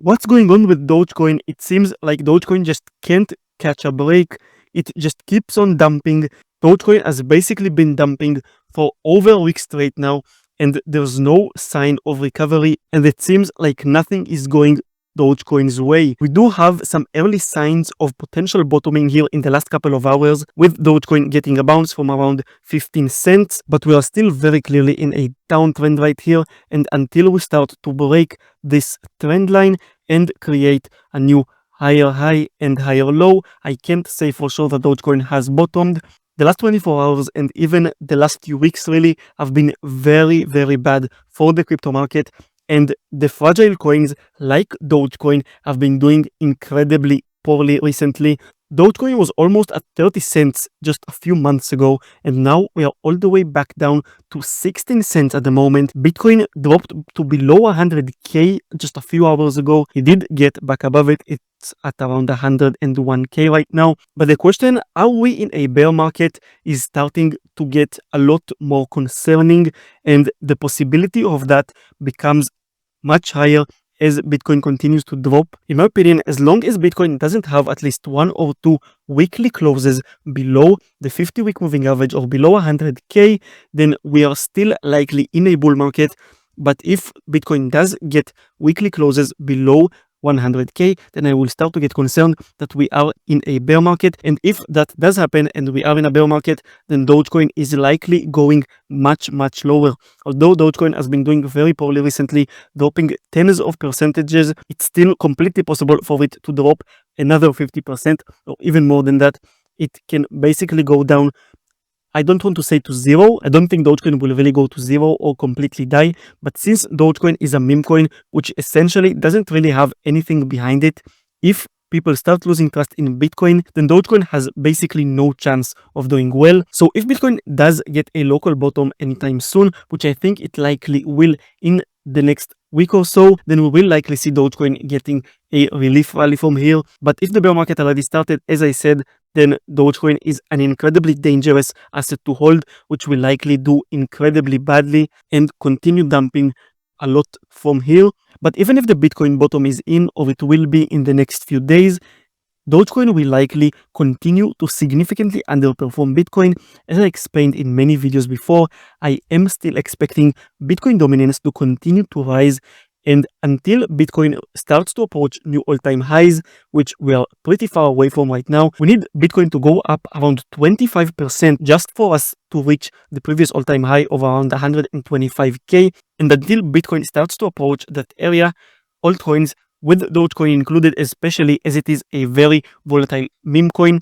What's going on with Dogecoin? It seems like Dogecoin just can't catch a break. It just keeps on dumping. Dogecoin has basically been dumping for over a week straight now, and there's no sign of recovery, and it seems like nothing is going Dogecoin's way. We do have some early signs of potential bottoming here in the last couple of hours, with Dogecoin getting a bounce from around 15 cents, but we are still very clearly in a downtrend right here, and until we start to break this trend line and create a new higher high and higher low, I can't say for sure that Dogecoin has bottomed. The last 24 hours and even the last few weeks really have been very, very bad for the crypto market, and the fragile coins like Dogecoin have been doing incredibly poorly recently. Dogecoin was almost at 30 cents just a few months ago, and now we are all the way back down to 16 cents at the moment. Bitcoin dropped to below 100k just a few hours ago. It did get back above it. It's at around 101k right now. But the question, are we in a bear market, is starting to get a lot more concerning, and the possibility of that becomes much higher as Bitcoin continues to drop. In my opinion, as long as Bitcoin doesn't have at least one or two weekly closes below the 50-week moving average or below 100k, then we are still likely in a bull market. But if Bitcoin does get weekly closes below 100k, then I will start to get concerned that we are in a bear market. And if that does happen and we are in a bear market, then Dogecoin is likely going much lower. Although Dogecoin has been doing very poorly recently, dropping tens of percentages, it's still completely possible for it to drop another 50% or even more than that. It can basically go down, I don't want to say to zero. I don't think Dogecoin will really go to zero or completely die. But since Dogecoin is a meme coin, which essentially doesn't really have anything behind it, if people start losing trust in Bitcoin, then Dogecoin has basically no chance of doing well. So if Bitcoin does get a local bottom anytime soon, which I think it likely will in the next week or so, then we will likely see Dogecoin getting a relief rally from here. But if the bear market already started, as I said, then Dogecoin is an incredibly dangerous asset to hold, which will likely do incredibly badly and continue dumping a lot from here. But even if the Bitcoin bottom is in, or it will be in the next few days, Dogecoin will likely continue to significantly underperform Bitcoin. As I explained in many videos before, I am still expecting Bitcoin dominance to continue to rise, and until Bitcoin starts to approach new all-time highs, which we are pretty far away from right now, we need Bitcoin to go up around 25% just for us to reach the previous all-time high of around 125k. And until Bitcoin starts to approach that area, altcoins, with Dogecoin included, especially as it is a very volatile meme coin,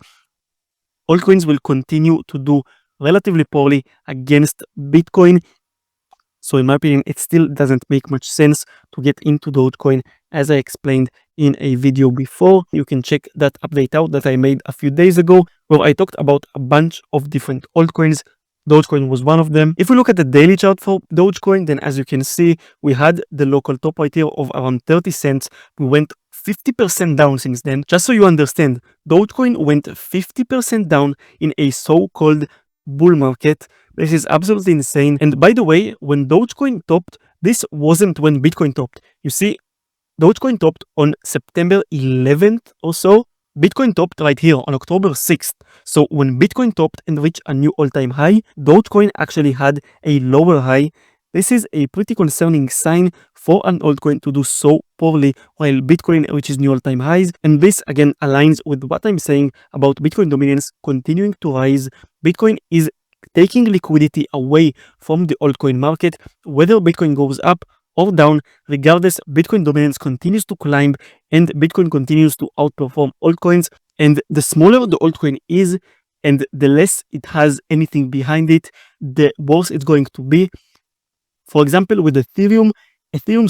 altcoins will continue to do relatively poorly against Bitcoin. So in my opinion, it still doesn't make much sense to get into Dogecoin, as I explained in a video before. You can check that update out that I made a few days ago, where I talked about a bunch of different altcoins. Dogecoin was one of them. If we look at the daily chart for Dogecoin, then as you can see, we had the local top right here of around 30 cents. We went 50% down since then. Just so you understand, Dogecoin went 50% down in a so-called bull market. This is absolutely insane. And by the way, when Dogecoin topped, this wasn't when Bitcoin topped. You see, Dogecoin topped on September 11th or so. Bitcoin topped right here on October 6th. So when Bitcoin topped and reached a new all-time high, Dogecoin actually had a lower high. This is a pretty concerning sign for an altcoin to do so poorly while Bitcoin reaches new all-time highs. And this again aligns with what I'm saying about Bitcoin dominance continuing to rise. Bitcoin is taking liquidity away from the altcoin market. Whether Bitcoin goes up or down, regardless, Bitcoin dominance continues to climb and Bitcoin continues to outperform altcoins. And the smaller the altcoin is and the less it has anything behind it, the worse it's going to be. For example, with Ethereum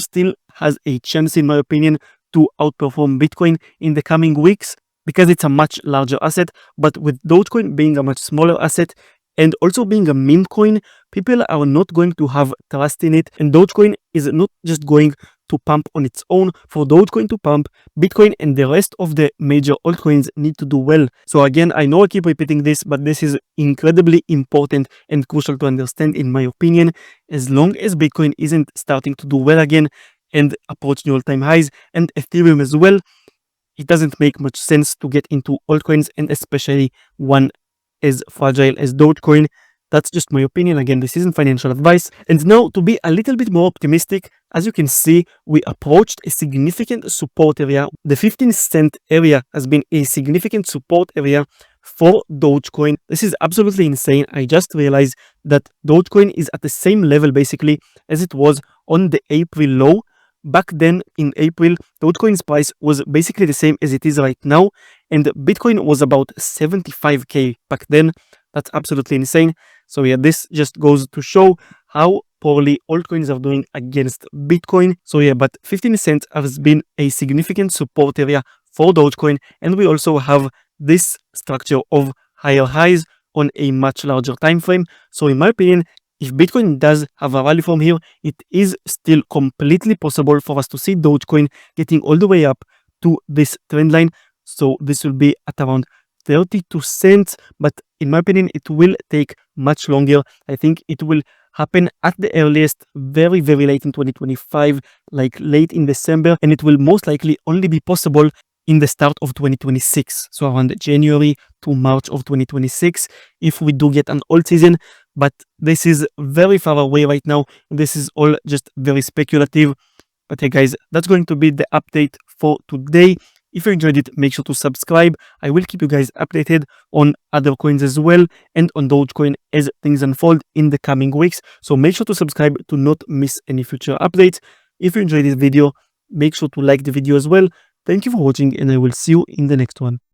still has a chance, in my opinion, to outperform Bitcoin in the coming weeks because it's a much larger asset. But with Dogecoin being a much smaller asset, and also being a meme coin, people are not going to have trust in it. And Dogecoin is not just going to pump on its own. For Dogecoin to pump, Bitcoin and the rest of the major altcoins need to do well. So again, I know I keep repeating this, but this is incredibly important and crucial to understand, in my opinion. As long as Bitcoin isn't starting to do well again, and approach new all-time highs, and Ethereum as well. It doesn't make much sense to get into altcoins, and especially one as fragile as Dogecoin. That's just my opinion. Again, this isn't financial advice. And now, to be a little bit more optimistic, as you can see, we approached a significant support area. The 15-cent area has been a significant support area for Dogecoin. This is absolutely insane. I just realized that Dogecoin is at the same level basically as it was on the April low. Back then in April, Dogecoin's price was basically the same as it is right now, and Bitcoin was about 75k back then. That's absolutely insane. So yeah, this just goes to show how poorly altcoins are doing against Bitcoin. So yeah, but 15 cents has been a significant support area for Dogecoin, and we also have this structure of higher highs on a much larger time frame. So in my opinion, if Bitcoin does have a rally from here, it is still completely possible for us to see Dogecoin getting all the way up to this trend line. So this will be at around 32 cents, but in my opinion, it will take much longer. I think it will happen at the earliest very, very late in 2025, like late in December, and it will most likely only be possible in the start of 2026, so around January to March of 2026, if we do get an alt season. But this is very far away right now. This is all just very speculative. But hey guys, that's going to be the update for today. If you enjoyed it, make sure to subscribe. I will keep you guys updated on other coins as well, and on Dogecoin as things unfold in the coming weeks. So make sure to subscribe to not miss any future updates. If you enjoyed this video, make sure to like the video as well. Thank you for watching, and I will see you in the next one.